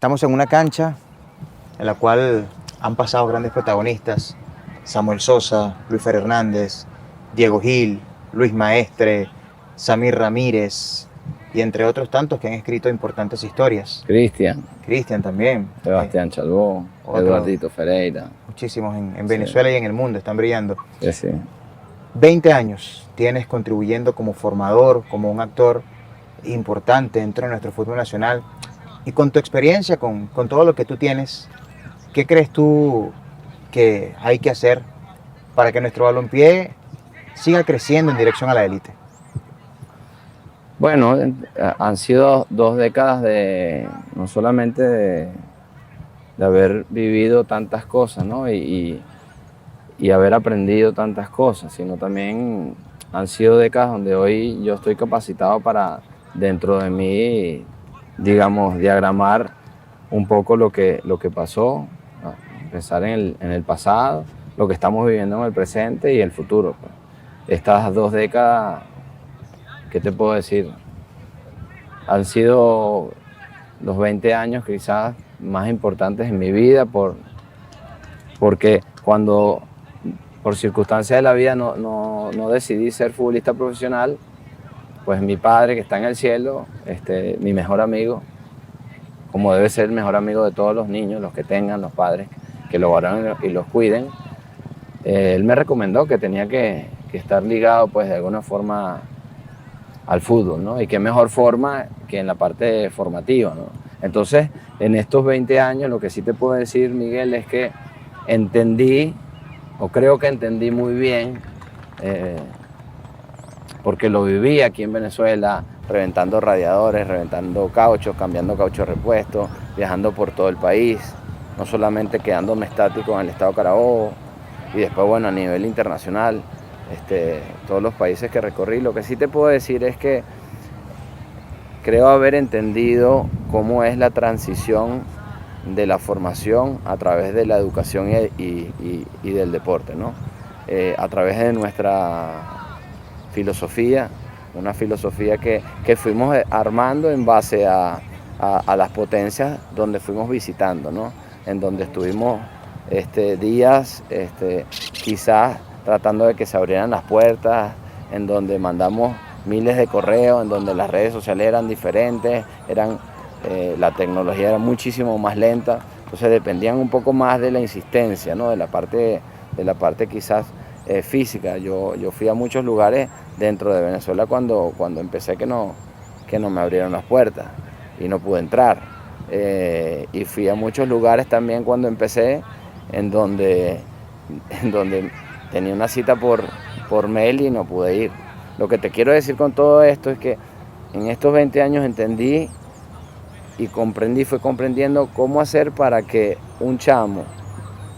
Estamos en una cancha en la cual han pasado grandes protagonistas: Samuel Sosa, Luis Fer Hernández, Diego Gil, Luis Maestre, Samir Ramírez y entre otros tantos que han escrito importantes historias. Cristian también. Sebastián Chalbó, Eduardito Ferreira. Muchísimos en Venezuela y en el mundo están brillando. Sí. 20 años tienes contribuyendo como formador, como un actor importante dentro de nuestro fútbol nacional. Y con tu experiencia, con todo lo que tú tienes, ¿qué crees tú que hay que hacer para que nuestro balompié siga creciendo en dirección a la élite? Bueno, han sido 2 décadas no solamente de haber vivido tantas cosas, ¿no? y haber aprendido tantas cosas, sino también han sido décadas donde hoy yo estoy capacitado para, dentro de mí, digamos, diagramar un poco lo que pasó, pensar en el pasado, lo que estamos viviendo en el presente y el futuro. Pues. Estas 2 décadas, ¿qué te puedo decir? Han sido los 20 años quizás más importantes en mi vida porque cuando por circunstancias de la vida no decidí ser futbolista profesional, pues mi padre, que está en el cielo, mi mejor amigo, como debe ser el mejor amigo de todos los niños, los que tengan, los padres, que lo guarden y los cuiden, él me recomendó que tenía que estar ligado pues de alguna forma al fútbol, ¿no? Y qué mejor forma que en la parte formativa, ¿no? Entonces, en estos 20 años, lo que sí te puedo decir, Miguel, es que entendí, o creo que entendí muy bien, porque lo viví aquí en Venezuela, reventando radiadores, reventando cauchos, cambiando cauchos repuestos, viajando por todo el país, no solamente quedándome estático en el estado Carabobo, y después, bueno, a nivel internacional, todos los países que recorrí. Lo que sí te puedo decir es que creo haber entendido cómo es la transición de la formación a través de la educación y del deporte, ¿no? A través de nuestra filosofía, una filosofía que fuimos armando en base a las potencias donde fuimos visitando, ¿no? En donde estuvimos días quizás tratando de que se abrieran las puertas, en donde mandamos miles de correos, en donde las redes sociales eran diferentes, la tecnología era muchísimo más lenta, entonces dependían un poco más de la insistencia, ¿no? de la parte quizás física. Yo fui a muchos lugares dentro de Venezuela cuando empecé que no me abrieron las puertas y no pude entrar. Y fui a muchos lugares también cuando empecé en donde tenía una cita por mail y no pude ir. Lo que te quiero decir con todo esto es que en estos 20 años entendí y fui comprendiendo cómo hacer para que un chamo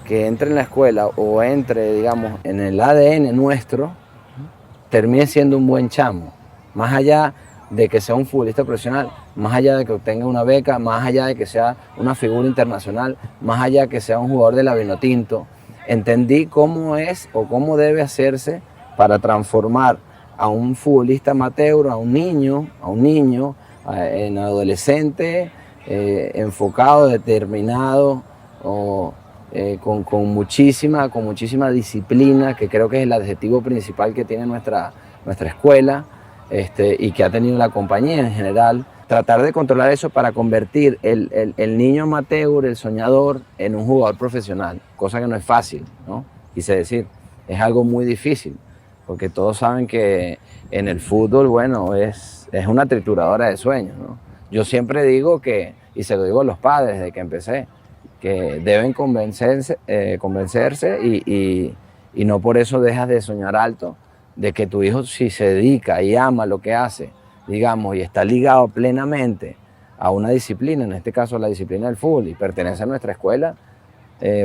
que entre en la escuela o entre, digamos, en el ADN nuestro, termine siendo un buen chamo. Más allá de que sea un futbolista profesional, más allá de que obtenga una beca, más allá de que sea una figura internacional, más allá de que sea un jugador de la Vinotinto, entendí cómo es o cómo debe hacerse para transformar a un futbolista amateur, a un niño, en adolescente, enfocado, determinado, con muchísima disciplina, que creo que es el adjetivo principal que tiene nuestra escuela, y que ha tenido la compañía en general. Tratar de controlar eso para convertir el niño amateur, el soñador, en un jugador profesional, cosa que no es fácil, ¿no? Quise decir, es algo muy difícil, porque todos saben que en el fútbol, bueno, es una trituradora de sueños, ¿no? Yo siempre digo y se lo digo a los padres desde que empecé, que deben convencerse y no por eso dejas de soñar alto, de que tu hijo, si se dedica y ama lo que hace, digamos, y está ligado plenamente a una disciplina, en este caso la disciplina del fútbol, y pertenece a nuestra escuela,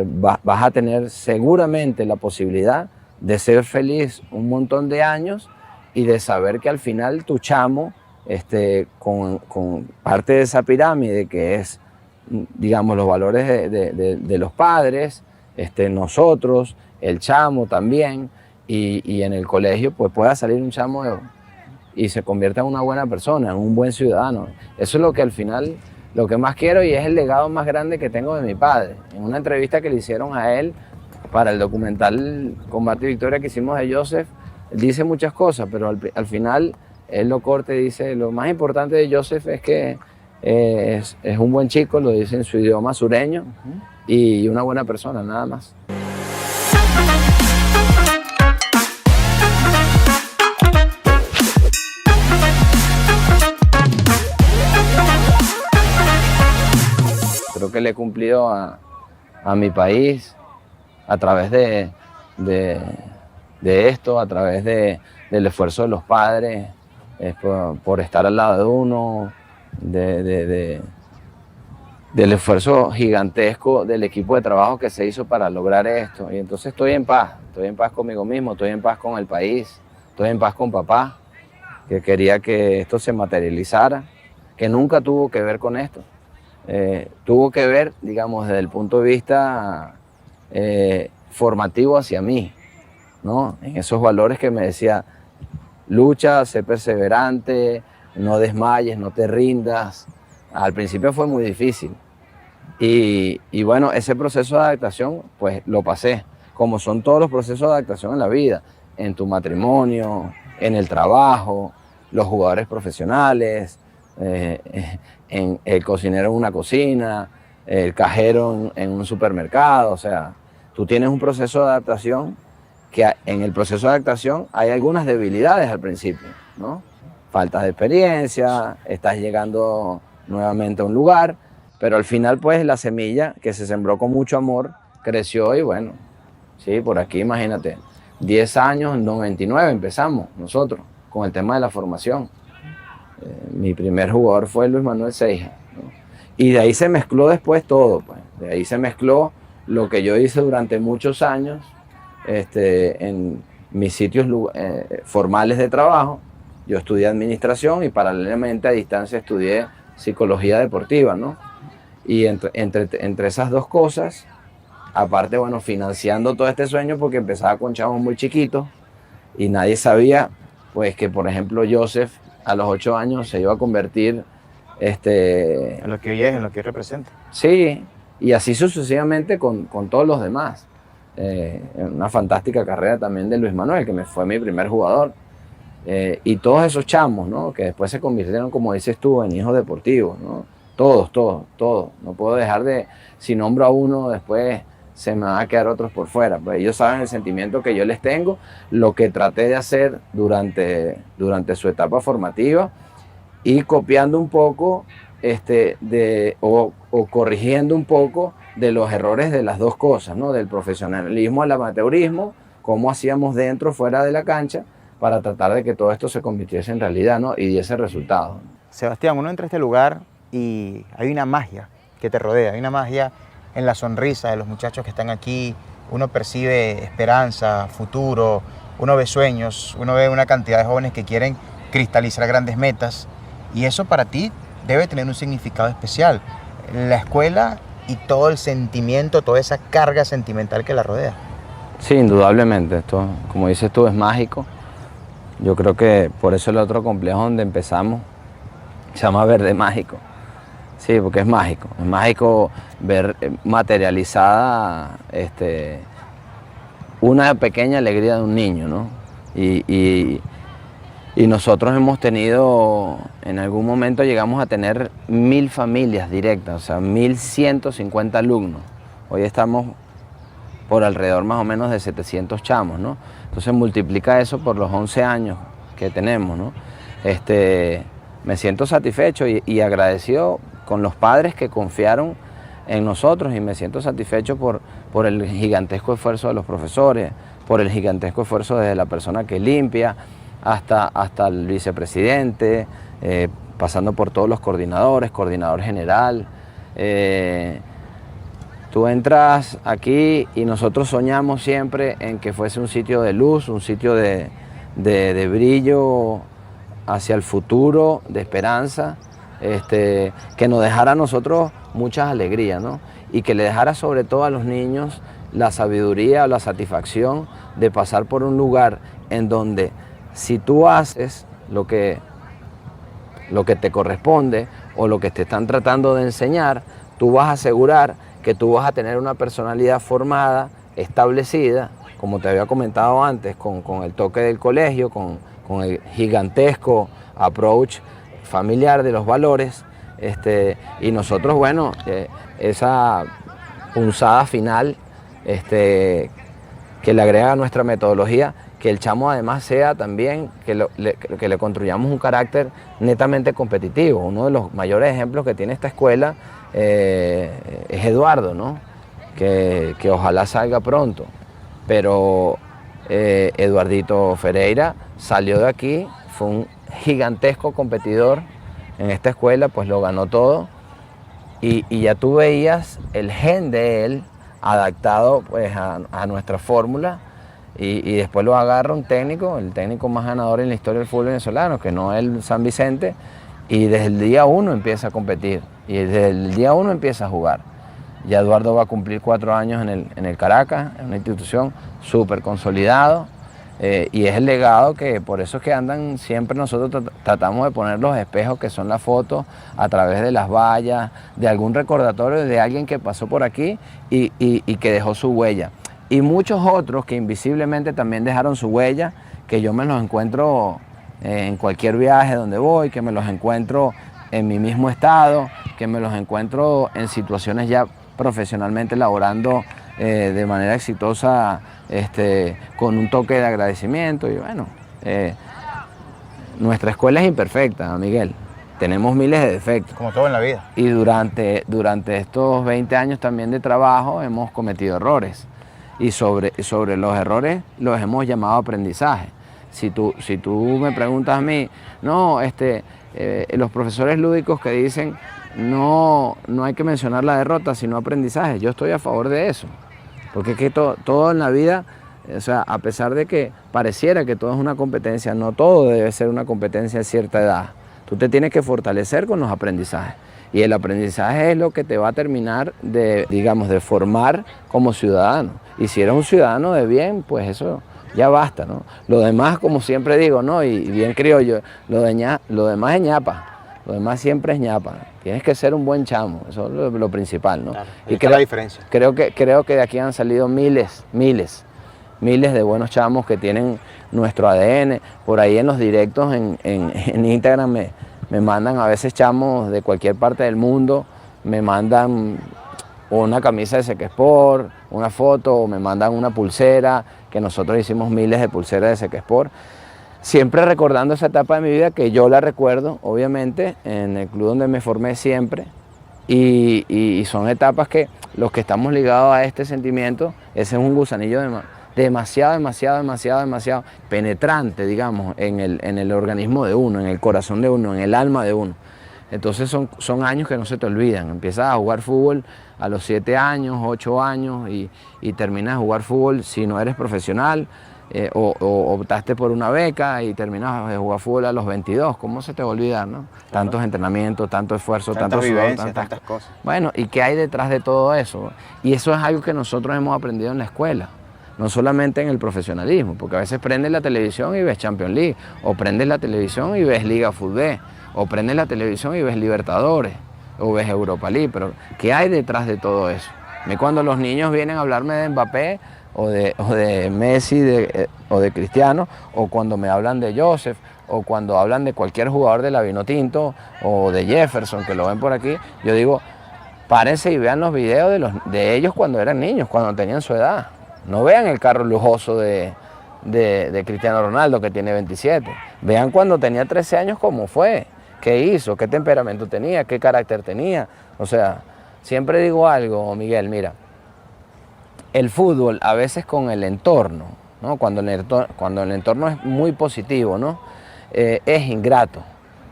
vas a tener seguramente la posibilidad de ser feliz un montón de años y de saber que al final tu chamo, con parte de esa pirámide que es, digamos, los valores de los padres, nosotros, el chamo también, y en el colegio pues pueda salir un chamo y se convierta en una buena persona, en un buen ciudadano. Eso es lo que al final lo que más quiero y es el legado más grande que tengo de mi padre. En una entrevista que le hicieron a él para el documental Combate y Victoria que hicimos de Joseph, él dice muchas cosas, pero al final él lo corta y dice, lo más importante de Joseph es que es un buen chico, lo dice en su idioma sureño, y una buena persona, nada más. Creo que le he cumplido a mi país a través de esto, a través del esfuerzo de los padres, por estar al lado de uno, del esfuerzo gigantesco del equipo de trabajo que se hizo para lograr esto. Y entonces estoy en paz conmigo mismo, estoy en paz con el país, estoy en paz con papá, que quería que esto se materializara, que nunca tuvo que ver con esto. Tuvo que ver, digamos, desde el punto de vista formativo hacia mí, ¿no? En esos valores que me decía, lucha, sé perseverante, no desmayes, no te rindas. Al principio fue muy difícil y bueno, ese proceso de adaptación pues lo pasé, como son todos los procesos de adaptación en la vida, en tu matrimonio, en el trabajo, los jugadores profesionales, en el cocinero en una cocina, el cajero en un supermercado. O sea, tú tienes un proceso de adaptación que en el proceso de adaptación hay algunas debilidades al principio, ¿no? Falta de experiencia, estás llegando nuevamente a un lugar, pero al final pues la semilla que se sembró con mucho amor creció y bueno, sí, por aquí imagínate, 10 años, en 99 empezamos nosotros con el tema de la formación. Mi primer jugador fue Luis Manuel Seija, ¿no? Y de ahí se mezcló después todo, pues. De ahí se mezcló lo que yo hice durante muchos años en mis sitios formales de trabajo. Yo estudié administración y paralelamente a distancia estudié psicología deportiva, ¿no? Y entre esas dos cosas, aparte, bueno, financiando todo este sueño porque empezaba con chavos muy chiquitos y nadie sabía, pues, que por ejemplo Joseph a los 8 años se iba a convertir en lo que hoy es, en lo que representa. Sí, y así sucesivamente con todos los demás. Una fantástica carrera también de Luis Manuel, que fue mi primer jugador. Y todos esos chamos, ¿no? Que después se convirtieron, como dices tú, en hijos deportivos, ¿no? Todos. No puedo dejar si nombro a uno, después se me van a quedar otros por fuera. Pues ellos saben el sentimiento que yo les tengo, lo que traté de hacer durante su etapa formativa y copiando un poco o corrigiendo un poco de los errores de las dos cosas, ¿no? Del profesionalismo al amateurismo, cómo hacíamos dentro, fuera de la cancha, para tratar de que todo esto se convirtiese en realidad, ¿no? Y diese resultados. Sebastián, uno entra a este lugar y hay una magia que te rodea, hay una magia en la sonrisa de los muchachos que están aquí. Uno percibe esperanza, futuro, uno ve sueños, uno ve una cantidad de jóvenes que quieren cristalizar grandes metas y eso para ti debe tener un significado especial. La escuela y todo el sentimiento, toda esa carga sentimental que la rodea. Sí, indudablemente. Esto, como dices tú, es mágico. Yo creo que por eso el otro complejo donde empezamos se llama Verde Mágico. Sí, porque es mágico ver materializada una pequeña alegría de un niño, ¿no? Y nosotros hemos tenido, en algún momento llegamos a tener 1000 familias directas, o sea, 1150 alumnos. Hoy estamos por alrededor más o menos de 700 chamos, ¿no? Entonces multiplica eso por los 11 años que tenemos, ¿no? Me siento satisfecho y agradecido con los padres que confiaron en nosotros y me siento satisfecho por el gigantesco esfuerzo de los profesores, por el gigantesco esfuerzo desde la persona que limpia hasta el vicepresidente, pasando por todos los coordinador general. Tú entras aquí y nosotros soñamos siempre en que fuese un sitio de luz, un sitio de brillo hacia el futuro, de esperanza, que nos dejara a nosotros muchas alegrías, ¿no? Y que le dejara sobre todo a los niños la sabiduría o la satisfacción de pasar por un lugar en donde si tú haces lo que te corresponde o lo que te están tratando de enseñar, tú vas a asegurar que tú vas a tener una personalidad formada, establecida, como te había comentado antes, con el toque del colegio, con el gigantesco approach familiar de los valores, y nosotros, bueno, esa punzada final que le agrega a nuestra metodología, que el chamo además sea también, que le construyamos un carácter netamente competitivo. Uno de los mayores ejemplos que tiene esta escuela es Eduardo, ¿no? Que ojalá salga pronto, pero Eduardito Ferreira salió de aquí, fue un gigantesco competidor en esta escuela, pues lo ganó todo, y ya tú veías el gen de él adaptado pues a nuestra fórmula, y después lo agarra un técnico, el técnico más ganador en la historia del fútbol venezolano, que no es el San Vicente, y desde el día 1 empieza a competir, y desde el día 1 empieza a jugar. Ya Eduardo va a cumplir 4 años en el Caracas, en una institución súper consolidado, y es el legado que, por eso es que andan siempre, nosotros tratamos de poner los espejos que son las fotos a través de las vallas, de algún recordatorio de alguien que pasó por aquí y que dejó su huella. Y muchos otros que invisiblemente también dejaron su huella, que yo me los encuentro en cualquier viaje donde voy, que me los encuentro en mi mismo estado, que me los encuentro en situaciones ya profesionalmente laborando de manera exitosa, con un toque de agradecimiento. Y bueno, nuestra escuela es imperfecta, Miguel. Tenemos miles de defectos. Como todo en la vida. Y durante estos 20 años también de trabajo hemos cometido errores. Y sobre los errores los hemos llamado aprendizaje. Si tú me preguntas a mí, no, los profesores lúdicos que dicen no hay que mencionar la derrota, sino aprendizaje, yo estoy a favor de eso. Porque es que todo en la vida, o sea, a pesar de que pareciera que todo es una competencia, no todo debe ser una competencia a cierta edad. Tú te tienes que fortalecer con los aprendizajes. Y el aprendizaje es lo que te va a terminar de formar como ciudadano. Y si eres un ciudadano de bien, pues eso ya basta, ¿no? Lo demás, como siempre digo, ¿no? Y bien criollo, lo demás es ñapa. Lo demás siempre es ñapa. Tienes que ser un buen chamo, eso es lo principal, ¿no? Claro, y es la diferencia. Creo que de aquí han salido miles de buenos chamos que tienen nuestro ADN. Por ahí en los directos en Instagram me mandan a veces chamos de cualquier parte del mundo, me mandan una camisa de Sequesport, una foto, o me mandan una pulsera, que nosotros hicimos miles de pulseras de Sequesport. Siempre recordando esa etapa de mi vida, que yo la recuerdo, obviamente, en el club donde me formé siempre, y son etapas que los que estamos ligados a este sentimiento, ese es un gusanillo demasiado penetrante, digamos, en el organismo de uno, en el corazón de uno, en el alma de uno. Entonces son años que no se te olvidan. Empiezas a jugar fútbol a los 7 años, 8 años, y terminas a jugar fútbol si no eres profesional, o optaste por una beca y terminas de jugar fútbol a los 22. ¿Cómo se te va a olvidar, no? Tantos entrenamientos, tanto esfuerzo, tanto sudor, tantas cosas. Bueno, ¿y qué hay detrás de todo eso? Y eso es algo que nosotros hemos aprendido en la escuela. No solamente en el profesionalismo, porque a veces prendes la televisión y ves Champions League, o prendes la televisión y ves Liga Fútbol, o prendes la televisión y ves Libertadores, o ves Europa League, pero ¿qué hay detrás de todo eso? Cuando los niños vienen a hablarme de Mbappé, o de Messi, o de Cristiano, o cuando me hablan de Joseph, o cuando hablan de cualquier jugador de la Vinotinto, o de Jefferson, que lo ven por aquí, yo digo, párense y vean los videos de ellos cuando eran niños, cuando tenían su edad. No vean el carro lujoso de Cristiano Ronaldo, que tiene 27. Vean cuando tenía 13 años cómo fue, qué hizo, qué temperamento tenía, qué carácter tenía. O sea, siempre digo algo, Miguel, mira, el fútbol a veces con el entorno, ¿no? Cuando el entorno es muy positivo, ¿no? Es ingrato.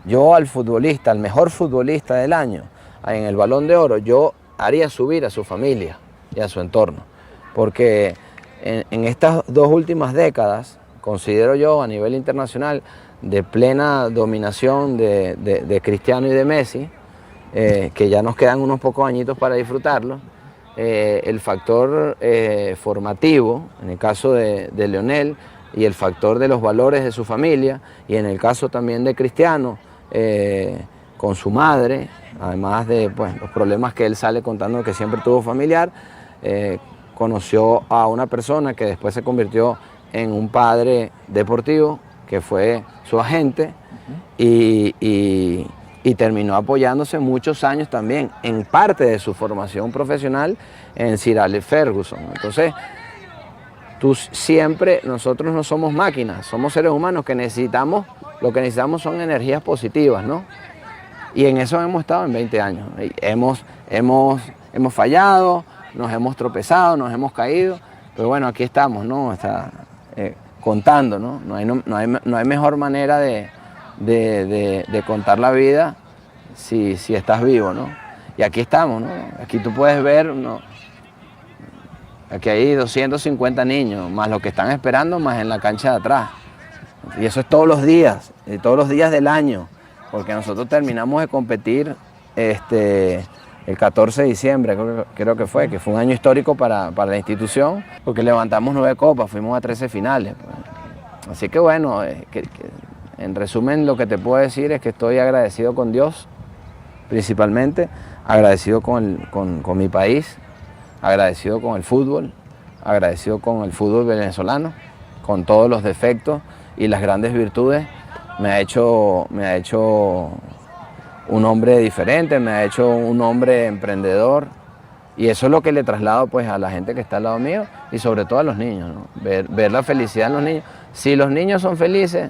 Yo al futbolista, al mejor futbolista del año, en el Balón de Oro, yo haría subir a su familia y a su entorno. Porque en estas 2 últimas décadas, considero yo a nivel internacional, de plena dominación de Cristiano y de Messi, que ya nos quedan unos pocos añitos para disfrutarlo, el factor formativo, en el caso de Lionel, y el factor de los valores de su familia, y en el caso también de Cristiano, con su madre, además de pues, los problemas que él sale contando que siempre tuvo familiar. Conoció a una persona que después se convirtió en un padre deportivo, que fue su agente, y terminó apoyándose muchos años también en parte de su formación profesional en Sir Alex Ferguson. Entonces, nosotros no somos máquinas, somos seres humanos que lo que necesitamos son energías positivas, ¿no? Y en eso hemos estado en 20 años. Hemos fallado, nos hemos tropezado, nos hemos caído, pero bueno, aquí estamos, ¿no? Contando, ¿no? No hay mejor manera de contar la vida si estás vivo, ¿no? Y aquí estamos, ¿no? Aquí tú puedes ver, ¿no? Aquí hay 250 niños, más los que están esperando, más en la cancha de atrás. Y eso es todos los días del año, porque nosotros terminamos de competir el 14 de diciembre, creo que fue un año histórico para la institución, porque levantamos 9 copas, fuimos a 13 finales. Pues. Así que bueno, en resumen lo que te puedo decir es que estoy agradecido con Dios, principalmente, agradecido con mi país, agradecido con el fútbol venezolano, con todos los defectos y las grandes virtudes. Me ha hecho un hombre diferente, me ha hecho un hombre emprendedor, y eso es lo que le traslado pues a la gente que está al lado mío y sobre todo a los niños, ¿no? Ver la felicidad en los niños. Si los niños son felices,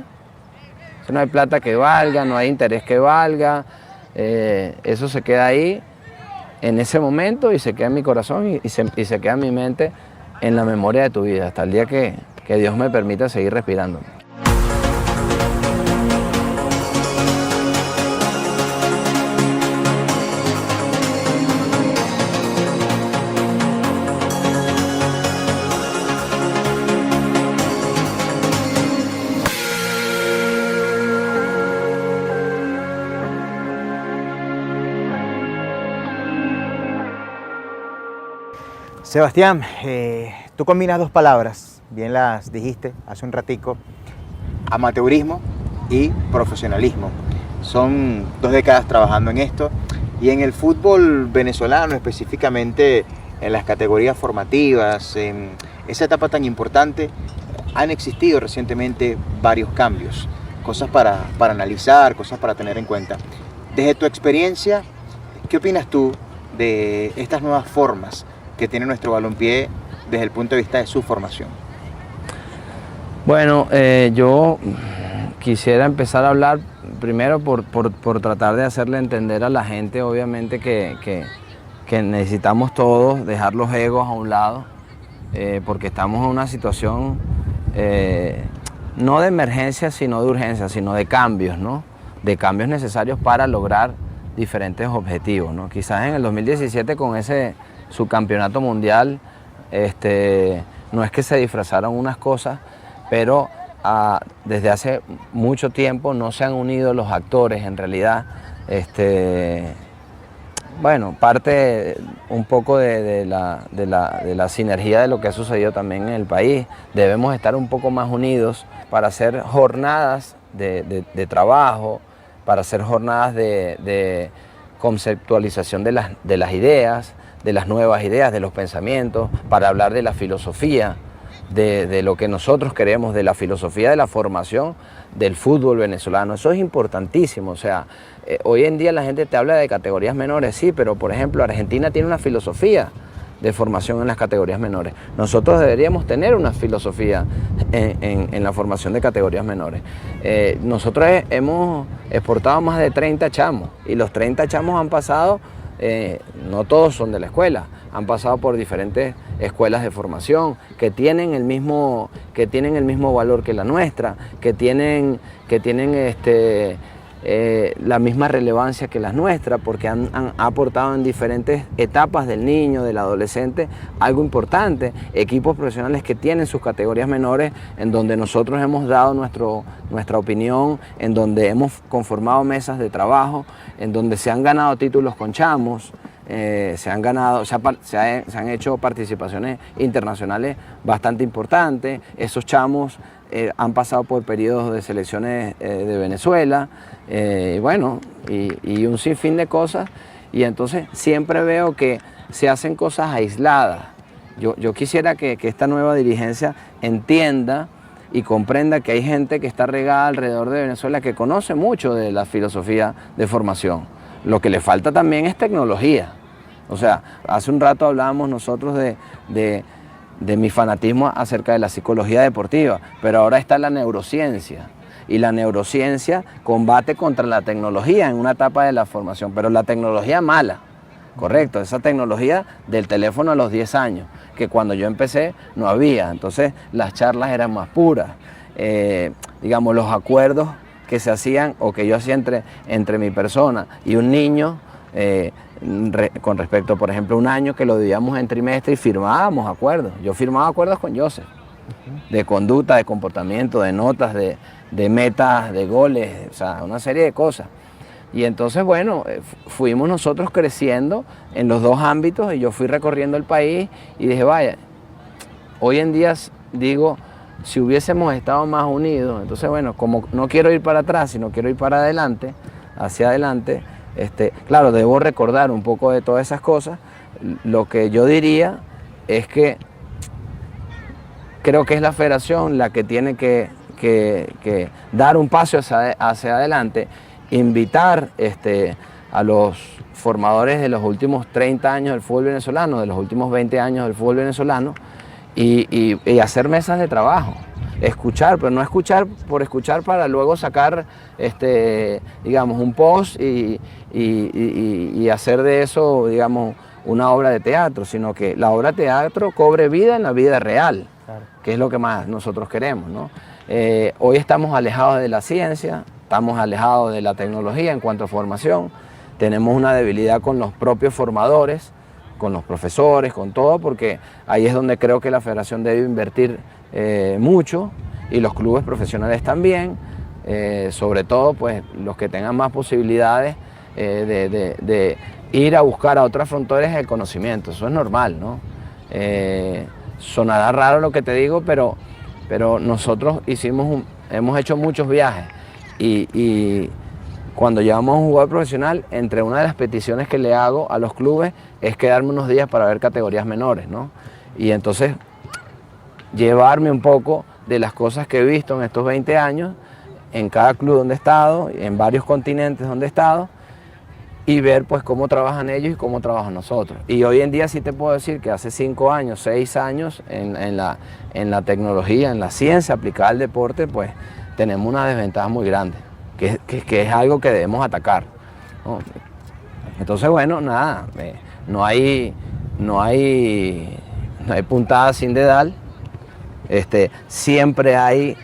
no hay plata que valga, no hay interés que valga, eso se queda ahí en ese momento y se queda en mi corazón y se queda en mi mente, en la memoria de tu vida, hasta el día que Dios me permita seguir respirando. Sebastián, tú combinas dos palabras, bien las dijiste hace un ratico, amateurismo y profesionalismo. Son 2 décadas trabajando en esto, y en el fútbol venezolano, específicamente en las categorías formativas, en esa etapa tan importante, han existido recientemente varios cambios, cosas para analizar, cosas para tener en cuenta. Desde tu experiencia, ¿qué opinas tú de estas nuevas formas que tiene nuestro balompié desde el punto de vista de su formación? Bueno, yo quisiera empezar a hablar primero por tratar de hacerle entender a la gente, obviamente, que necesitamos todos dejar los egos a un lado, porque estamos en una situación no de emergencia, sino de urgencia, sino de cambios, ¿no? De cambios necesarios para lograr diferentes objetivos, ¿no? Quizás en el 2017 con ese subcampeonato mundial, no es que se disfrazaron unas cosas, pero desde hace mucho tiempo no se han unido los actores en realidad. Bueno, parte un poco de la sinergia de lo que ha sucedido también en el país. Debemos estar un poco más unidos para hacer jornadas de trabajo, para hacer jornadas de conceptualización de las ideas, de las nuevas ideas, de los pensamientos, para hablar de la filosofía, de lo que nosotros queremos, de la filosofía de la formación del fútbol venezolano. Eso es importantísimo. O sea, hoy en día la gente te habla de categorías menores, sí, pero por ejemplo Argentina tiene una filosofía de formación en las categorías menores. Nosotros deberíamos tener una filosofía en la formación de categorías menores. Nosotros hemos exportado más de 30 chamos, y los 30 chamos han pasado, no todos son de la escuela, han pasado por diferentes escuelas de formación que tienen el mismo valor que la nuestra, que tienen la misma relevancia que las nuestras, porque han aportado en diferentes etapas del niño, del adolescente, algo importante. Equipos profesionales que tienen sus categorías menores, en donde nosotros hemos dado nuestra opinión, en donde hemos conformado mesas de trabajo, en donde se han ganado títulos con chamos, se han hecho participaciones internacionales bastante importantes. Esos chamos han pasado por periodos de selecciones de Venezuela, bueno, y un sinfín de cosas, y entonces siempre veo que se hacen cosas aisladas. Yo quisiera que esta nueva dirigencia entienda y comprenda que hay gente que está regada alrededor de Venezuela que conoce mucho de la filosofía de formación. Lo que le falta también es tecnología. O sea, hace un rato hablábamos nosotros de mi fanatismo acerca de la psicología deportiva, pero ahora está la neurociencia. Y la neurociencia combate contra la tecnología en una etapa de la formación, pero la tecnología mala, correcto, esa tecnología del teléfono a los 10 años, que cuando yo empecé no había, entonces las charlas eran más puras, digamos, los acuerdos que se hacían o que yo hacía entre mi persona y un niño, con respecto, por ejemplo, un año que lo dividíamos en trimestre y firmábamos acuerdos. Yo firmaba acuerdos con Joseph, de conducta, de comportamiento, de notas, de metas, de goles, o sea, una serie de cosas. Y entonces, bueno, fuimos nosotros creciendo en los dos ámbitos y yo fui recorriendo el país y dije, vaya, hoy en día digo, si hubiésemos estado más unidos, entonces, bueno, como no quiero ir para atrás, sino quiero ir para adelante, hacia adelante, claro, debo recordar un poco de todas esas cosas. Lo que yo diría es que creo que es la federación la que tiene que dar un paso hacia adelante, invitar a los formadores de los últimos 30 años del fútbol venezolano, de los últimos 20 años del fútbol venezolano, y hacer mesas de trabajo. Escuchar, pero no escuchar por escuchar para luego sacar, digamos, un post y hacer de eso, digamos, una obra de teatro, sino que la obra de teatro cobre vida en la vida real, claro, que es lo que más nosotros queremos, ¿no? Hoy estamos alejados de la ciencia, estamos alejados de la tecnología en cuanto a formación, tenemos una debilidad con los propios formadores, con los profesores, con todo, porque ahí es donde creo que la federación debe invertir mucho, y los clubes profesionales también, sobre todo pues los que tengan más posibilidades de ir a buscar a otras fronteras el conocimiento. Eso es normal, ¿no? Sonará raro lo que te digo, pero nosotros hemos hecho muchos viajes y cuando llevamos a un jugador profesional, entre una de las peticiones que le hago a los clubes es quedarme unos días para ver categorías menores, ¿no? Y entonces llevarme un poco de las cosas que he visto en estos 20 años, en cada club donde he estado, en varios continentes donde he estado, y ver pues cómo trabajan ellos y cómo trabajan nosotros. Y hoy en día sí te puedo decir que hace 5 años, 6 años, en la tecnología, en la ciencia aplicada al deporte, pues tenemos una desventaja muy grande, que es algo que debemos atacar, ¿no? Entonces, bueno, nada, no hay puntada sin dedal. Siempre hay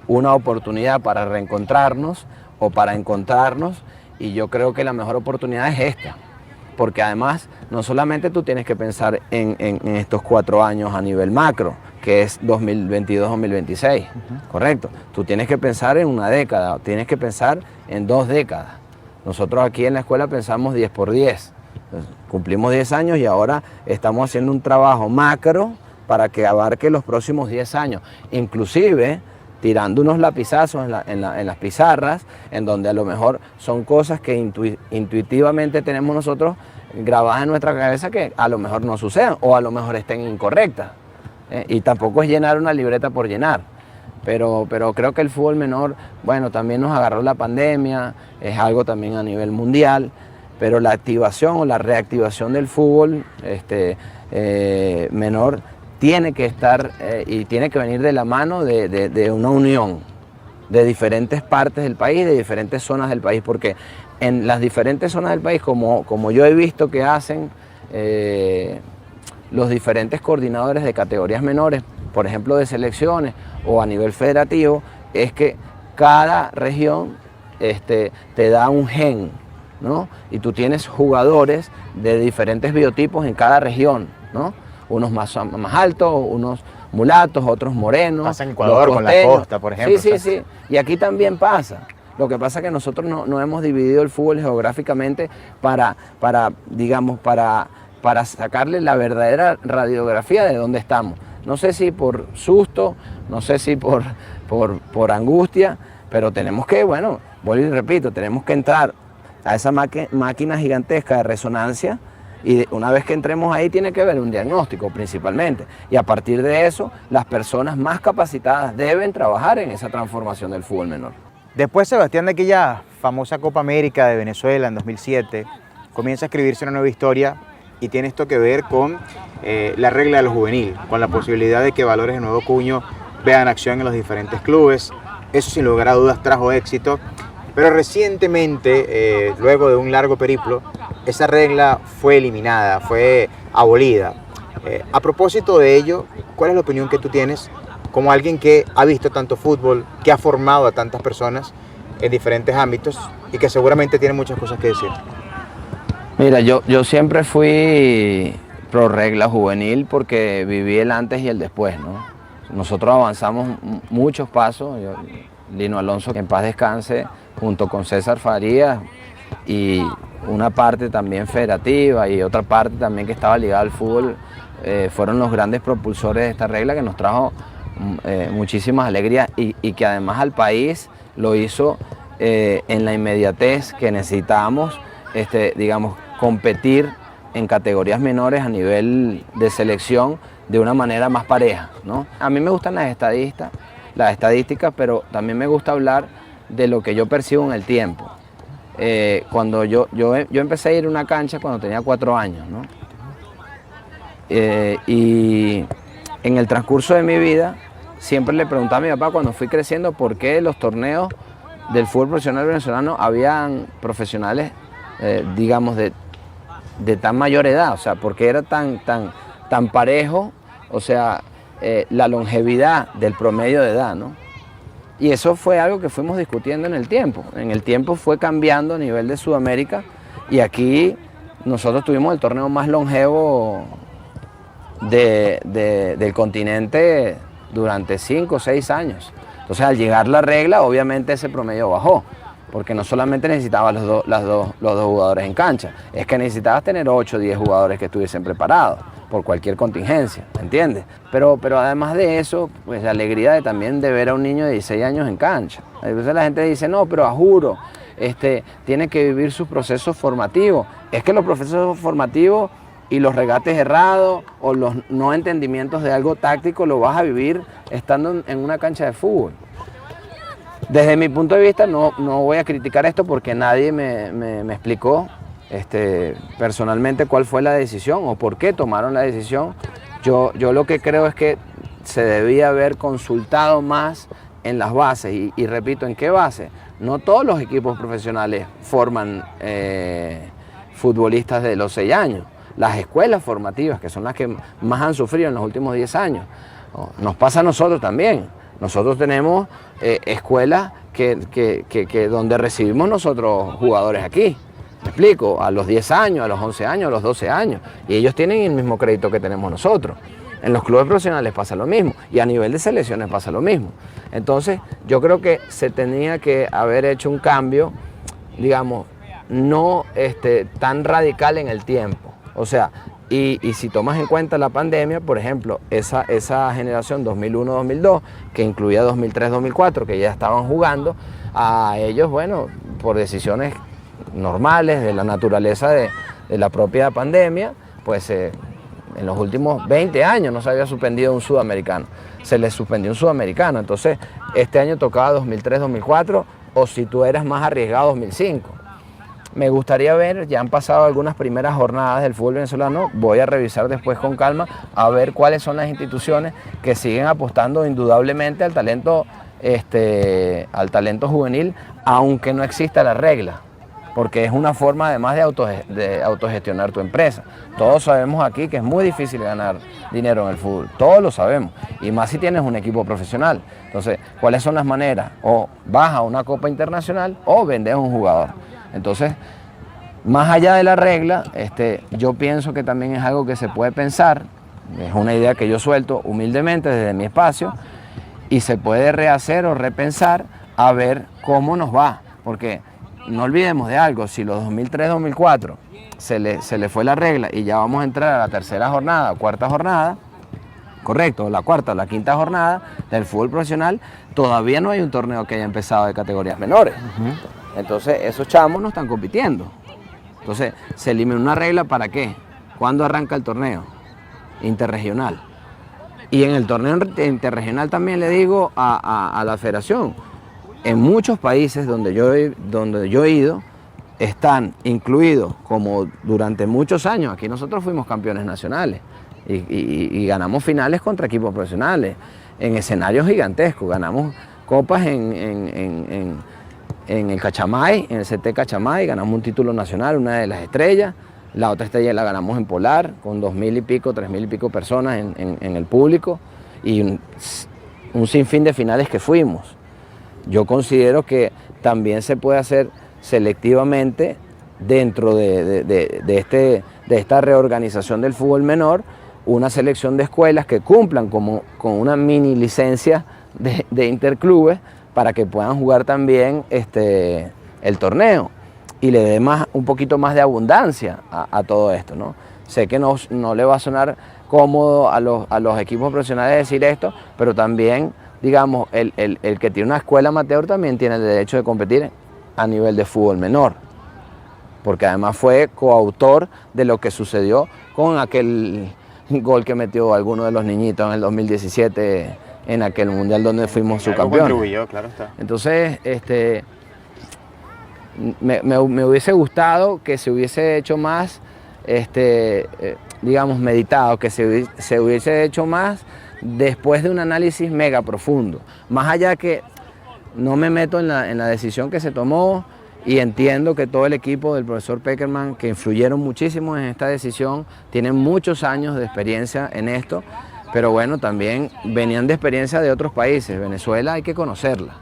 una oportunidad para reencontrarnos o para encontrarnos, y yo creo que la mejor oportunidad es esta, porque además no solamente tú tienes que pensar en estos 4 años a nivel macro, que es 2022-2026, correcto, tú tienes que pensar en una década, tienes que pensar en 2 décadas. Nosotros aquí en la escuela pensamos 10 por 10, cumplimos 10 años y ahora estamos haciendo un trabajo macro para que abarque los próximos 10 años, inclusive tirando unos lapizazos en las pizarras, en donde a lo mejor son cosas que intuitivamente tenemos nosotros grabadas en nuestra cabeza que a lo mejor no sucedan o a lo mejor estén incorrectas. Y tampoco es llenar una libreta por llenar, pero creo que el fútbol menor, bueno, también nos agarró la pandemia, es algo también a nivel mundial, pero la activación o la reactivación del fútbol menor tiene que estar y tiene que venir de la mano de una unión de diferentes partes del país, de diferentes zonas del país, porque en las diferentes zonas del país, como yo he visto que hacen los diferentes coordinadores de categorías menores, por ejemplo de selecciones o a nivel federativo, es que cada región te da un gen, ¿no? Y tú tienes jugadores de diferentes biotipos en cada región, ¿no? Unos más altos, unos mulatos, otros morenos. Pasa en Ecuador con la costa, por ejemplo. Sí. Y aquí también pasa. Lo que pasa es que nosotros no hemos dividido el fútbol geográficamente para sacarle la verdadera radiografía de dónde estamos. no sé si por susto, no sé si por angustia, pero tenemos que, bueno, vuelvo y repito, tenemos que entrar a esa máquina gigantesca de resonancia y una vez que entremos ahí tiene que haber un diagnóstico principalmente. Y a partir de eso, las personas más capacitadas deben trabajar en esa transformación del fútbol menor. Después, Sebastián, de aquella famosa Copa América de Venezuela en 2007, comienza a escribirse una nueva historia y tiene esto que ver con la regla de lo juvenil, con la posibilidad de que valores de nuevo cuño vean acción en los diferentes clubes. Eso sin lugar a dudas trajo éxito, pero recientemente, luego de un largo periplo, esa regla fue eliminada, fue abolida. A propósito de ello, ¿cuál es la opinión que tú tienes como alguien que ha visto tanto fútbol, que ha formado a tantas personas en diferentes ámbitos y que seguramente tiene muchas cosas que decir? Mira, yo siempre fui pro regla juvenil porque viví el antes y el después, ¿no? Nosotros avanzamos muchos pasos, Lino Alonso, que en paz descanse, junto con César Farías, y una parte también federativa y otra parte también que estaba ligada al fútbol, fueron los grandes propulsores de esta regla que nos trajo muchísimas alegrías y que además al país lo hizo en la inmediatez que necesitábamos, digamos, competir en categorías menores a nivel de selección de una manera más pareja, ¿no? A mí me gustan las estadísticas, pero también me gusta hablar de lo que yo percibo en el tiempo. Cuando yo empecé a ir a una cancha cuando tenía 4 años, ¿no? Y en el transcurso de mi vida siempre le preguntaba a mi papá cuando fui creciendo por qué los torneos del fútbol profesional venezolano habían profesionales, digamos, de tan mayor edad, o sea, por qué era tan parejo, o sea, la longevidad del promedio de edad, ¿no? Y eso fue algo que fuimos discutiendo en el tiempo. En el tiempo fue cambiando a nivel de Sudamérica y aquí nosotros tuvimos el torneo más longevo del continente durante 5 o 6 años. Entonces, al llegar la regla, obviamente ese promedio bajó, porque no solamente necesitabas los dos jugadores en cancha, es que necesitabas tener 8 o 10 jugadores que estuviesen preparados por cualquier contingencia, ¿entiendes? Pero además de eso, pues la alegría también de ver a un niño de 16 años en cancha. Entonces la gente dice, no, pero a juro, tiene que vivir sus procesos formativos. Es que los procesos formativos y los regates errados o los no entendimientos de algo táctico lo vas a vivir estando en una cancha de fútbol. Desde mi punto de vista no voy a criticar esto porque nadie me explicó personalmente cuál fue la decisión o por qué tomaron la decisión. Yo lo que creo es que se debía haber consultado más en las bases y repito, ¿en qué base? No todos los equipos profesionales forman futbolistas de los 6 años. Las escuelas formativas, que son las que más han sufrido en los últimos 10 años. Nos pasa a nosotros también. Nosotros tenemos escuelas donde recibimos nosotros jugadores aquí. ¿Me explico? A los 10 años, a los 11 años, a los 12 años. Y ellos tienen el mismo crédito que tenemos nosotros. En los clubes profesionales pasa lo mismo. Y a nivel de selecciones pasa lo mismo. Entonces, yo creo que se tenía que haber hecho un cambio, digamos, no tan radical en el tiempo. O sea, y si tomas en cuenta la pandemia, por ejemplo, esa generación 2001-2002, que incluía 2003-2004, que ya estaban jugando, a ellos, bueno, por decisiones normales de la naturaleza de la propia pandemia, pues en los últimos 20 años no se había suspendido un sudamericano. Se les suspendió un sudamericano, entonces este año tocaba 2003-2004 o si tú eras más arriesgado 2005. Me gustaría ver, ya han pasado algunas primeras jornadas del fútbol venezolano, voy a revisar después con calma a ver cuáles son las instituciones que siguen apostando indudablemente al talento juvenil, aunque no exista la regla, porque es una forma además de autogestionar tu empresa. Todos sabemos aquí que es muy difícil ganar dinero en el fútbol, todos lo sabemos, y más si tienes un equipo profesional. Entonces, ¿cuáles son las maneras? O vas a una copa internacional o vendes a un jugador. Entonces, más allá de la regla, yo pienso que también es algo que se puede pensar, es una idea que yo suelto humildemente desde mi espacio, y se puede rehacer o repensar a ver cómo nos va, porque no olvidemos de algo, si los 2003-2004 se le fue la regla y ya vamos a entrar a la tercera jornada o cuarta jornada, correcto, la cuarta o la quinta jornada del fútbol profesional, todavía no hay un torneo que haya empezado de categorías menores. Entonces, esos chamos no están compitiendo. Entonces, se elimina una regla ¿para qué? ¿Cuándo arranca el torneo? Interregional. Y en el torneo interregional también le digo a la federación, en muchos países donde yo he ido, están incluidos como durante muchos años. Aquí nosotros fuimos campeones nacionales y ganamos finales contra equipos profesionales en escenarios gigantescos. Ganamos copas en el Cachamay, en el CT Cachamay, ganamos un título nacional, una de las estrellas. La otra estrella la ganamos en Polar, con 2.000 y pico, 3.000 y pico personas en el público y un sinfín de finales que fuimos. Yo considero que también se puede hacer selectivamente dentro de esta reorganización del fútbol menor, una selección de escuelas que cumplan con una mini licencia de interclubes para que puedan jugar también el torneo y le dé un poquito más de abundancia a todo esto, ¿no? Sé que no le va a sonar cómodo a los equipos profesionales decir esto, pero también, digamos, el que tiene una escuela amateur también tiene el derecho de competir a nivel de fútbol menor, porque además fue coautor de lo que sucedió con aquel gol que metió alguno de los niñitos en el 2017 en aquel mundial donde fuimos subcampeones. Contribuyó, claro está. Entonces, me hubiese gustado que se hubiese hecho más, digamos, meditado, que se hubiese hecho más después de un análisis mega profundo. Más allá que no me meto en la decisión que se tomó y entiendo que todo el equipo del profesor Pekerman, que influyeron muchísimo en esta decisión, tienen muchos años de experiencia en esto, pero bueno, también venían de experiencia de otros países. Venezuela hay que conocerla.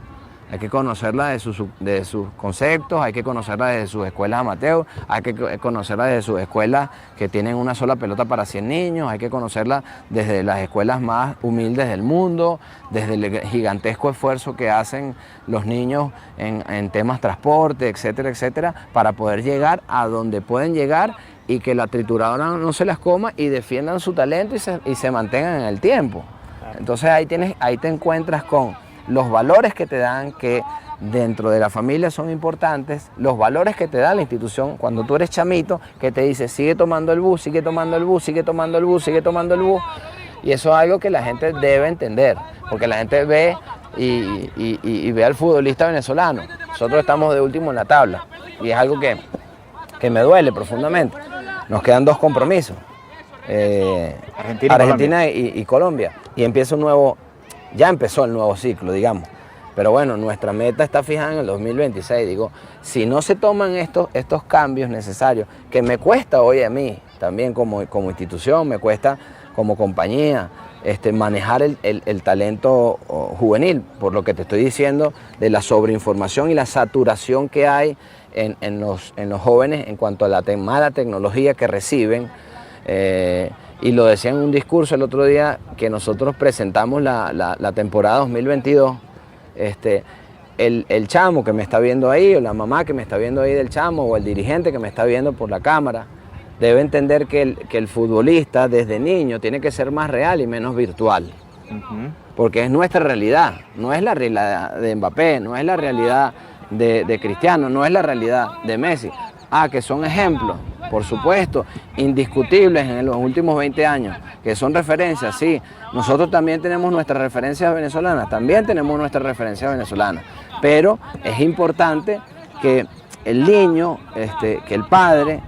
Hay que conocerla de sus conceptos, hay que conocerla desde sus escuelas amateur, hay que conocerla desde sus escuelas que tienen una sola pelota para 100 niños, hay que conocerla desde las escuelas más humildes del mundo, desde el gigantesco esfuerzo que hacen los niños en temas transporte, etcétera, etcétera, para poder llegar a donde pueden llegar y que la trituradora no se las coma y defiendan su talento y se mantengan en el tiempo. Entonces ahí te encuentras con los valores que te dan, que dentro de la familia son importantes, los valores que te da la institución cuando tú eres chamito, que te dice sigue tomando el bus, sigue tomando el bus, sigue tomando el bus, sigue tomando el bus. Y eso es algo que la gente debe entender, porque la gente ve y ve al futbolista venezolano. Nosotros estamos de último en la tabla y es algo que me duele profundamente. Nos quedan 2 compromisos, Argentina y Colombia, y empieza ya empezó el nuevo ciclo, digamos. Pero bueno, nuestra meta está fijada en el 2026. Digo, si no se toman estos cambios necesarios, que me cuesta hoy a mí, también como institución, me cuesta como compañía, manejar el talento juvenil, por lo que te estoy diciendo, de la sobreinformación y la saturación que hay en los jóvenes en cuanto a la mala tecnología que reciben. Y lo decía en un discurso el otro día que nosotros presentamos la temporada 2022, el chamo que me está viendo ahí, o la mamá que me está viendo ahí del chamo, o el dirigente que me está viendo por la cámara, debe entender que el futbolista desde niño tiene que ser más real y menos virtual. Porque es nuestra realidad, no es la realidad de Mbappé, no es la realidad de Cristiano, no es la realidad de Messi. Que son ejemplos, por supuesto, indiscutibles en los últimos 20 años, que son referencias, sí. Nosotros también tenemos nuestras referencias venezolanas, pero es importante que el niño, que el padre,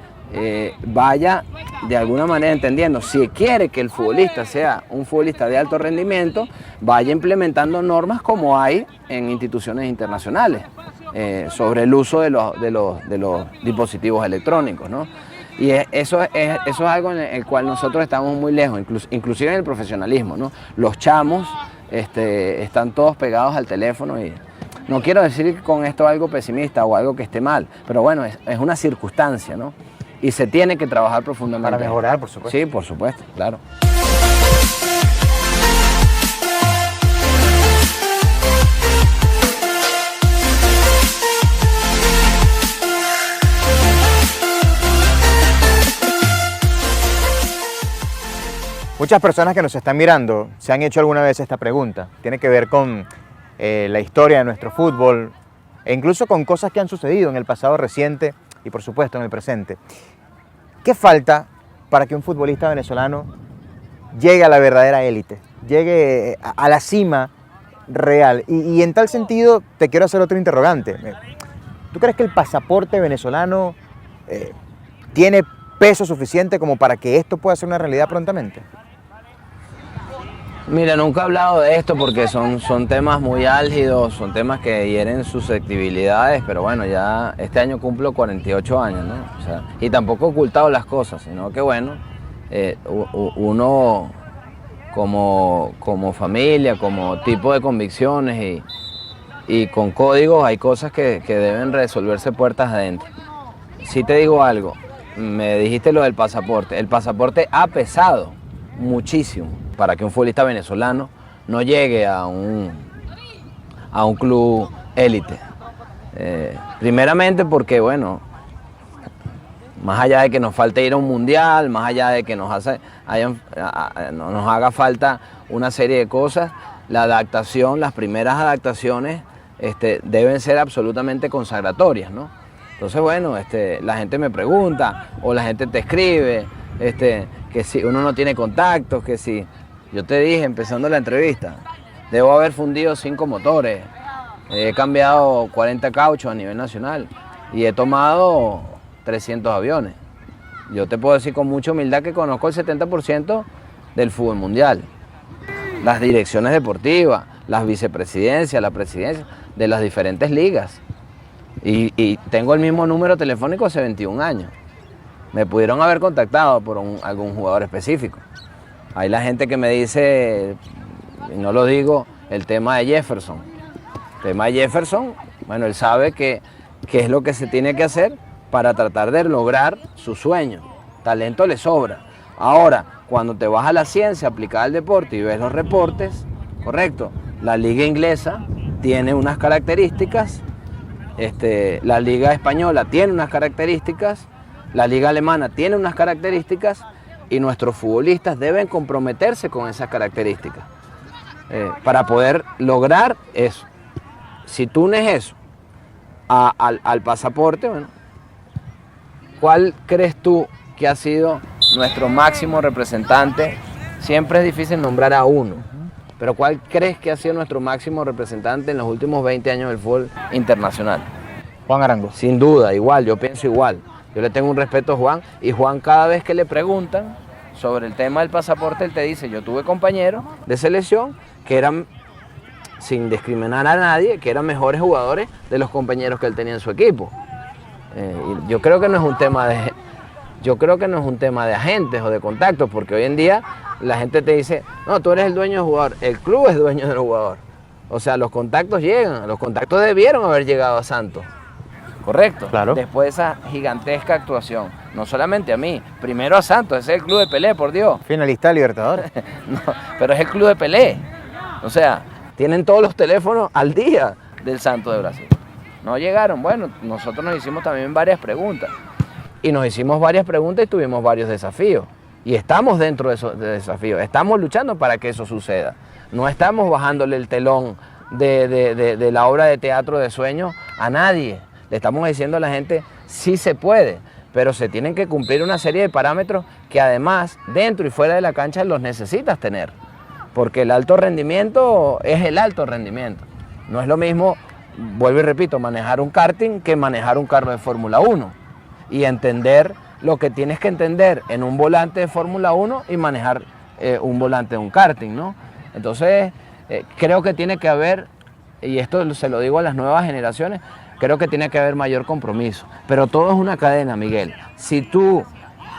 vaya de alguna manera entendiendo, si quiere que el futbolista sea un futbolista de alto rendimiento, vaya implementando normas como hay en instituciones internacionales. Sobre el uso de los dispositivos electrónicos, ¿no? Y eso es algo en el cual nosotros estamos muy lejos, inclusive en el profesionalismo, ¿no? Los chamos están todos pegados al teléfono y no quiero decir con esto algo pesimista o algo que esté mal, pero bueno, es una circunstancia, ¿no? Y se tiene que trabajar profundamente. Para mejorar, por supuesto. Sí, por supuesto, claro. Muchas Muchas personas que nos están mirando se han hecho alguna vez esta pregunta. Tiene que ver con la historia de nuestro fútbol e incluso con cosas que han sucedido en el pasado reciente y por supuesto en el presente. ¿Qué falta para que un futbolista venezolano llegue a la verdadera élite, llegue a la cima real? Y en tal sentido te quiero hacer otro interrogante. ¿Tú crees que el pasaporte venezolano tiene peso suficiente como para que esto pueda ser una realidad prontamente? Mira, nunca he hablado de esto porque son temas muy álgidos, son temas que hieren susceptibilidades, pero bueno, ya este año cumplo 48 años, ¿no? O sea, y tampoco he ocultado las cosas, sino que bueno, uno como familia, como tipo de convicciones y con códigos, hay cosas que deben resolverse puertas adentro. Si te digo algo, me dijiste lo del pasaporte. El pasaporte ha pesado muchísimo para que un futbolista venezolano no llegue a un club élite. Primeramente porque, bueno, más allá de que nos falte ir a un mundial, más allá de que nos haga falta una serie de cosas, la adaptación, las primeras adaptaciones deben ser absolutamente consagratorias, ¿no? Entonces, bueno, la gente me pregunta o la gente te escribe que si uno no tiene contactos, que si... Yo te dije, empezando la entrevista, debo haber fundido 5 motores, he cambiado 40 cauchos a nivel nacional y he tomado 300 aviones. Yo te puedo decir con mucha humildad que conozco el 70% del fútbol mundial. Las direcciones deportivas, las vicepresidencias, la presidencia de las diferentes ligas. Y tengo el mismo número telefónico hace 21 años. Me pudieron haber contactado por algún jugador específico. Hay la gente que me dice, y no lo digo, el tema de Jefferson. El tema de Jefferson, bueno, él sabe qué es lo que se tiene que hacer para tratar de lograr su sueño. Talento le sobra. Ahora, cuando te vas a la ciencia aplicada al deporte y ves los reportes, correcto, la liga inglesa tiene unas características, la liga española tiene unas características, la liga alemana tiene unas características y nuestros futbolistas deben comprometerse con esas características para poder lograr eso. Si tú unes eso al pasaporte, bueno, ¿cuál crees tú que ha sido nuestro máximo representante? Siempre es difícil nombrar a uno, pero ¿cuál crees que ha sido nuestro máximo representante en los últimos 20 años del fútbol internacional? Juan Arango. Sin duda, igual, yo pienso igual. Yo le tengo un respeto a Juan y Juan cada vez que le preguntan sobre el tema del pasaporte, él te dice, yo tuve compañeros de selección que eran, sin discriminar a nadie, que eran mejores jugadores de los compañeros que él tenía en su equipo. Yo creo que no es un tema de agentes o de contactos, porque hoy en día la gente te dice, no, tú eres el dueño del jugador, el club es dueño del jugador. O sea, los contactos llegan, los contactos debieron haber llegado a Santos. Correcto. Claro. Después de esa gigantesca actuación, no solamente a mí, primero a Santos, ese es el club de Pelé, por Dios. Finalista de Libertadores. No, pero es el club de Pelé. O sea, tienen todos los teléfonos al día del Santos de Brasil. No llegaron. Bueno, nosotros nos hicimos también varias preguntas. Y nos hicimos varias preguntas y tuvimos varios desafíos. Y estamos dentro de esos desafíos. Estamos luchando para que eso suceda. No estamos bajándole el telón de la obra de teatro de sueños a nadie. Le estamos diciendo a la gente, sí se puede, pero se tienen que cumplir una serie de parámetros que además, dentro y fuera de la cancha, los necesitas tener. Porque el alto rendimiento es el alto rendimiento. No es lo mismo, vuelvo y repito, manejar un karting que manejar un carro de Fórmula 1. Y entender lo que tienes que entender en un volante de Fórmula 1 y manejar un volante de un karting, ¿no? Entonces, creo que tiene que haber, y esto se lo digo a las nuevas generaciones, creo que tiene que haber mayor compromiso. Pero todo es una cadena, Miguel. Si tú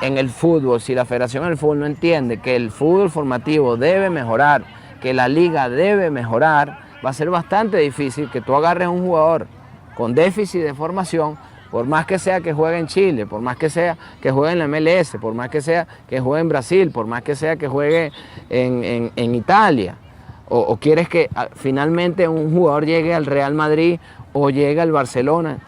en el fútbol, si la Federación del Fútbol no entiende que el fútbol formativo debe mejorar, que la liga debe mejorar, va a ser bastante difícil que tú agarres a un jugador con déficit de formación, por más que sea que juegue en Chile, por más que sea que juegue en la MLS, por más que sea que juegue en Brasil, por más que sea que juegue en Italia, o quieres que finalmente un jugador llegue al Real Madrid o llegue al Barcelona.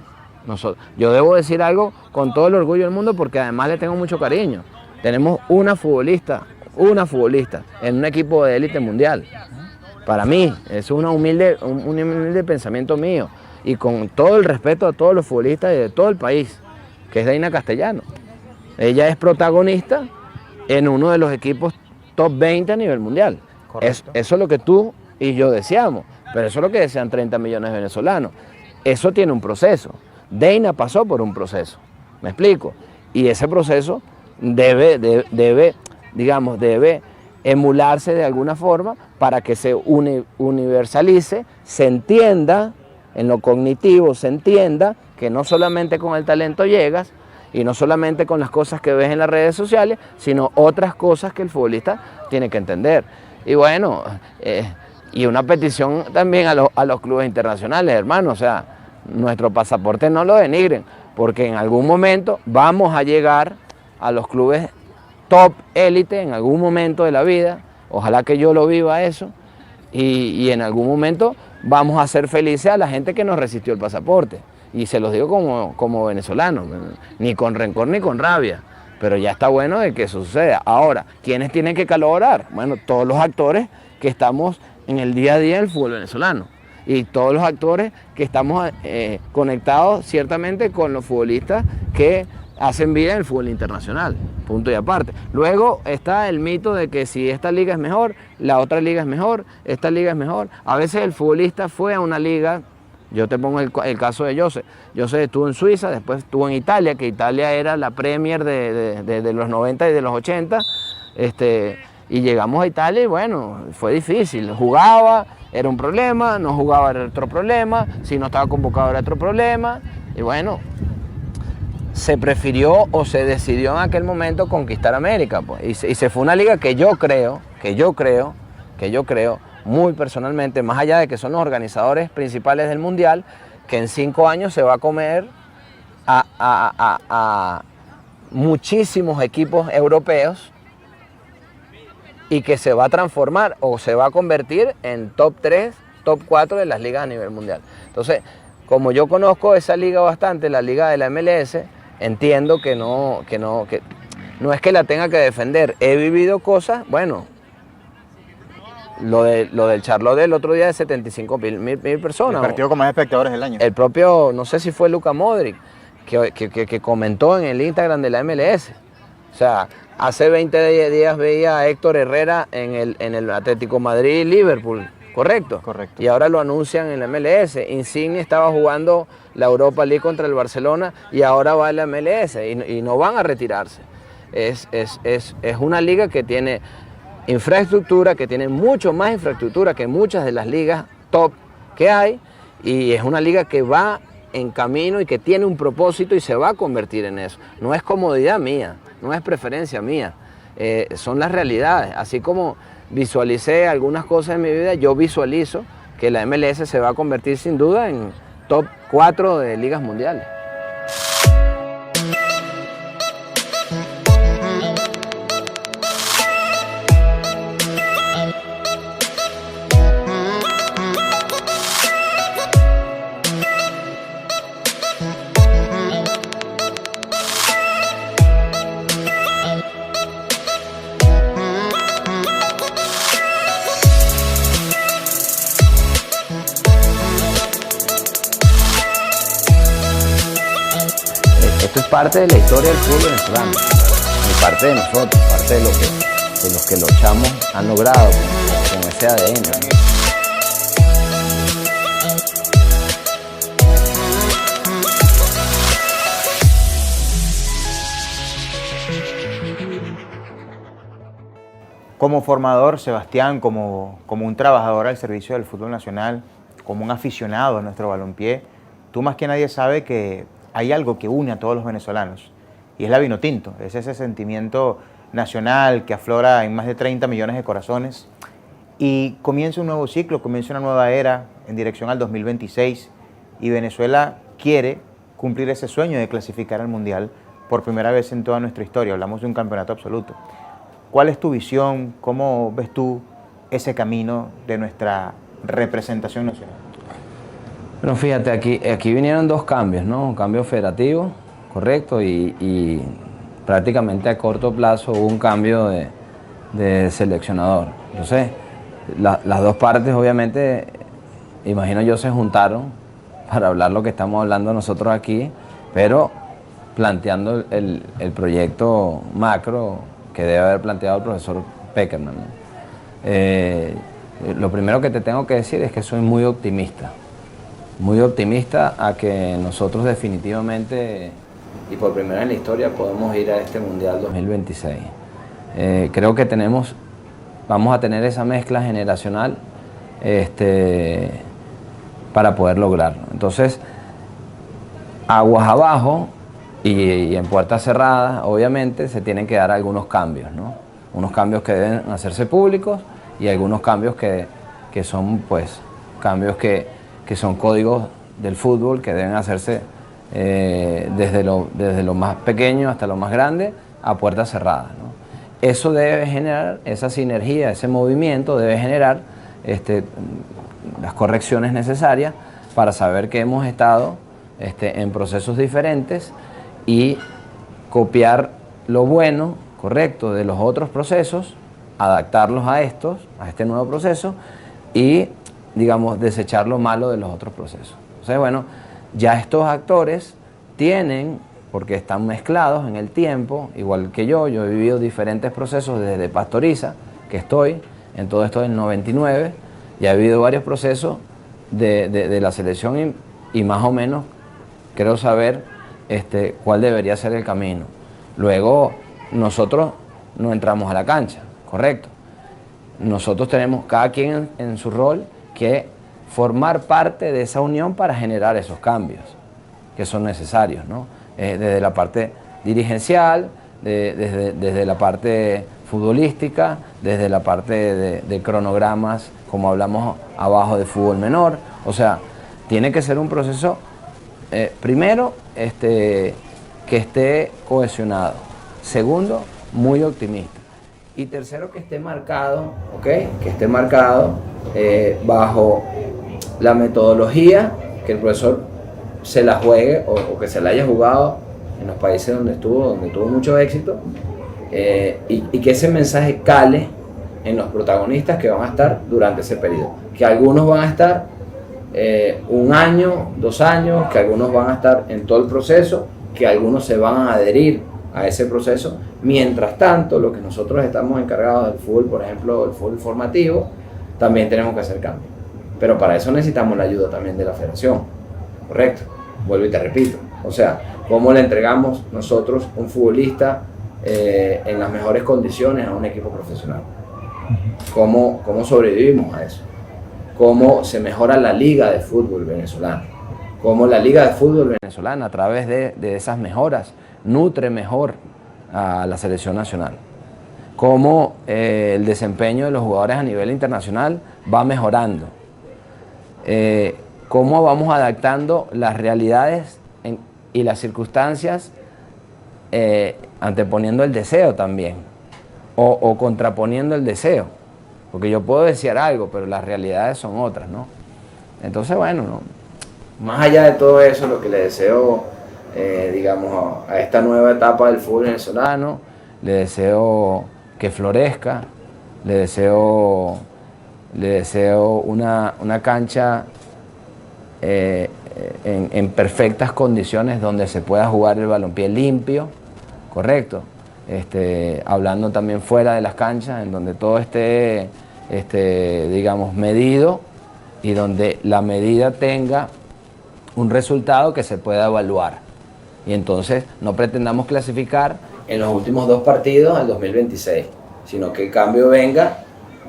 Yo debo decir algo con todo el orgullo del mundo porque además le tengo mucho cariño. Tenemos una futbolista, una futbolista en un equipo de élite mundial. Para mí, es un humilde pensamiento mío y con todo el respeto a todos los futbolistas de todo el país, que es Deina Castellano. Ella es protagonista en uno de los equipos top 20 a nivel mundial. Eso es lo que tú y yo deseamos, pero eso es lo que desean 30 millones de venezolanos. Eso tiene un proceso. Deina pasó por un proceso, ¿me explico? Y ese proceso debe emularse de alguna forma para que se universalice, se entienda, en lo cognitivo se entienda que no solamente con el talento llegas y no solamente con las cosas que ves en las redes sociales, sino otras cosas que el futbolista tiene que entender. Y bueno, y una petición también a los clubes internacionales, hermano, o sea, nuestro pasaporte no lo denigren, porque en algún momento vamos a llegar a los clubes top élite en algún momento de la vida, ojalá que yo lo viva eso, y en algún momento vamos a hacer felices a la gente que nos resistió el pasaporte, y se los digo como venezolano, ni con rencor ni con rabia, pero ya está bueno de que eso suceda. Ahora, ¿quiénes tienen que colaborar? Bueno, todos los actores que estamos en el día a día del fútbol venezolano, y todos los actores que estamos conectados ciertamente con los futbolistas que hacen vida en el fútbol internacional, punto y aparte. Luego está el mito de que si esta liga es mejor, la otra liga es mejor, esta liga es mejor. A veces el futbolista fue a una liga, yo te pongo el caso de Jose. Jose estuvo en Suiza, después estuvo en Italia, que Italia era la Premier de los 90 y de los 80, y llegamos a Italia y bueno, fue difícil, jugaba, era un problema, no jugaba era otro problema, si no estaba convocado era otro problema, y bueno, se prefirió o se decidió en aquel momento conquistar América, pues, y se fue una liga que yo creo, muy personalmente, más allá de que son los organizadores principales del Mundial, que en 5 años se va a comer a muchísimos equipos europeos y que se va a transformar o se va a convertir en top 3, top 4 de las ligas a nivel mundial. Entonces, como yo conozco esa liga bastante, la liga de la MLS, entiendo que no es que la tenga que defender. He vivido cosas, bueno, lo del Charlotte del otro día de 75.000 personas. El partido con más espectadores del año. El propio, no sé si fue Luka Modric, que comentó en el Instagram de la MLS. O sea, hace 20 días veía a Héctor Herrera en el Atlético Madrid-Liverpool, ¿correcto? Correcto. Y ahora lo anuncian en la MLS. Insigne estaba jugando la Europa League contra el Barcelona y ahora va a la MLS y no van a retirarse. Es una liga que tiene infraestructura, que tiene mucho más infraestructura que muchas de las ligas top que hay, y es una liga que va en camino y que tiene un propósito y se va a convertir en eso. No es comodidad mía, no es preferencia mía, son las realidades. Así como visualicé algunas cosas en mi vida, yo visualizo que la MLS se va a convertir sin duda en top 4 de ligas mundiales. Esto es parte de la historia del fútbol venezolano, y parte de nosotros, parte de los que los chamos han logrado con ese ADN. Como formador, Sebastián, como un trabajador al servicio del fútbol nacional, como un aficionado a nuestro balompié, tú más que nadie sabes que hay algo que une a todos los venezolanos, y es la Vinotinto. Es ese sentimiento nacional que aflora en más de 30 millones de corazones, y comienza un nuevo ciclo, comienza una nueva era en dirección al 2026, y Venezuela quiere cumplir ese sueño de clasificar al Mundial por primera vez en toda nuestra historia. Hablamos de un campeonato absoluto. ¿Cuál es tu visión? ¿Cómo ves tú ese camino de nuestra representación nacional? Bueno, fíjate, aquí vinieron 2 cambios, ¿no? Un cambio federativo, correcto, y prácticamente a corto plazo hubo un cambio de seleccionador. Entonces, las dos partes obviamente, imagino yo, se juntaron para hablar lo que estamos hablando nosotros aquí, pero planteando el proyecto macro que debe haber planteado el profesor Pekerman, ¿no? Lo primero que te tengo que decir es que soy muy optimista a que nosotros definitivamente y por primera vez en la historia podemos ir a este Mundial 2026. Creo que vamos a tener esa mezcla generacional para poder lograrlo. Entonces, aguas abajo y en puertas cerradas, obviamente, se tienen que dar algunos cambios, ¿no? Unos cambios que deben hacerse públicos y algunos cambios que son, pues, cambios que son códigos del fútbol que deben hacerse desde lo más pequeño hasta lo más grande a puertas cerradas, ¿no? Eso debe generar, esa sinergia, ese movimiento debe generar las correcciones necesarias para saber que hemos estado en procesos diferentes y copiar lo bueno, correcto, de los otros procesos, adaptarlos a este nuevo proceso y, digamos, desechar lo malo de los otros procesos. Entonces, bueno, ya estos actores tienen, porque están mezclados en el tiempo, igual que yo he vivido diferentes procesos desde Pastoriza, que estoy en todo esto del 99, y he vivido varios procesos de la selección y más o menos creo saber cuál debería ser el camino. Luego nosotros no entramos a la cancha, correcto. Nosotros tenemos cada quien en su rol que formar parte de esa unión para generar esos cambios que son necesarios, ¿no? Desde la parte dirigencial, desde la parte futbolística, desde la parte de cronogramas, como hablamos abajo de fútbol menor. O sea, tiene que ser un proceso, primero, que esté cohesionado. Segundo, muy optimista. Y tercero, que esté marcado, ¿ok? Que esté marcado bajo la metodología que el profesor se la juegue o que se la haya jugado en los países donde tuvo mucho éxito, y que ese mensaje cale en los protagonistas que van a estar durante ese periodo. Que algunos van a estar 1 año, 2 años, que algunos van a estar en todo el proceso, que algunos se van a adherir a ese proceso. Mientras tanto, lo que nosotros estamos encargados del fútbol, por ejemplo, el fútbol formativo, también tenemos que hacer cambios. Pero para eso necesitamos la ayuda también de la federación, ¿correcto? Vuelvo y te repito, o sea, ¿cómo le entregamos nosotros un futbolista en las mejores condiciones a un equipo profesional? ¿Cómo sobrevivimos a eso? ¿Cómo se mejora la liga de fútbol venezolana? ¿Cómo la liga de fútbol venezolana, a través de esas mejoras, nutre mejor a la selección nacional? ¿Cómo el desempeño de los jugadores a nivel internacional va mejorando? ¿Cómo vamos adaptando las realidades y las circunstancias, anteponiendo el deseo también, o contraponiendo el deseo? Porque yo puedo desear algo, pero las realidades son otras, ¿no? Entonces, bueno, ¿no? Más allá de todo eso, lo que le deseo, digamos, a esta nueva etapa del fútbol venezolano, le deseo que florezca, le deseo una cancha en perfectas condiciones donde se pueda jugar el balompié limpio, correcto, hablando también fuera de las canchas, en donde todo esté, digamos, medido y donde la medida tenga un resultado que se pueda evaluar. Y entonces no pretendamos clasificar en los últimos 2 partidos del 2026, sino que el cambio venga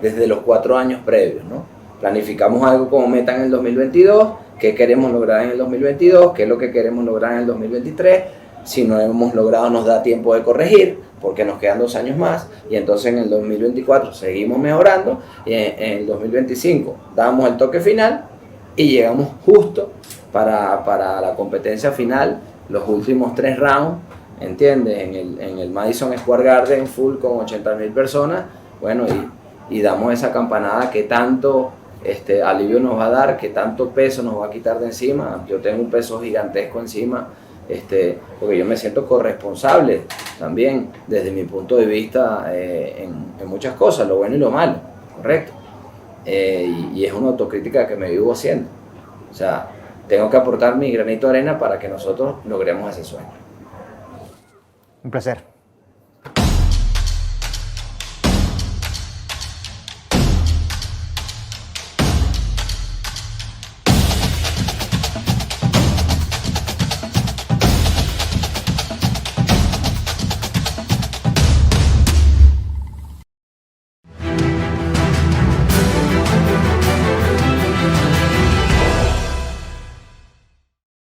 desde los 4 años previos, ¿no? Planificamos algo como meta en el 2022, qué queremos lograr en el 2022, qué es lo que queremos lograr en el 2023, si no hemos logrado nos da tiempo de corregir, porque nos quedan 2 años más, y entonces en el 2024 seguimos mejorando, y en el 2025 damos el toque final y llegamos justo para la competencia final, los últimos 3 rounds, ¿entiendes? En el Madison Square Garden full con 80.000 personas, bueno, y damos esa campanada que tanto alivio nos va a dar, que tanto peso nos va a quitar de encima. Yo tengo un peso gigantesco encima, porque yo me siento corresponsable también desde mi punto de vista en muchas cosas, lo bueno y lo malo, correcto. Y es una autocrítica que me vivo haciendo. O sea, tengo que aportar mi granito de arena para que nosotros logremos ese sueño. Un placer.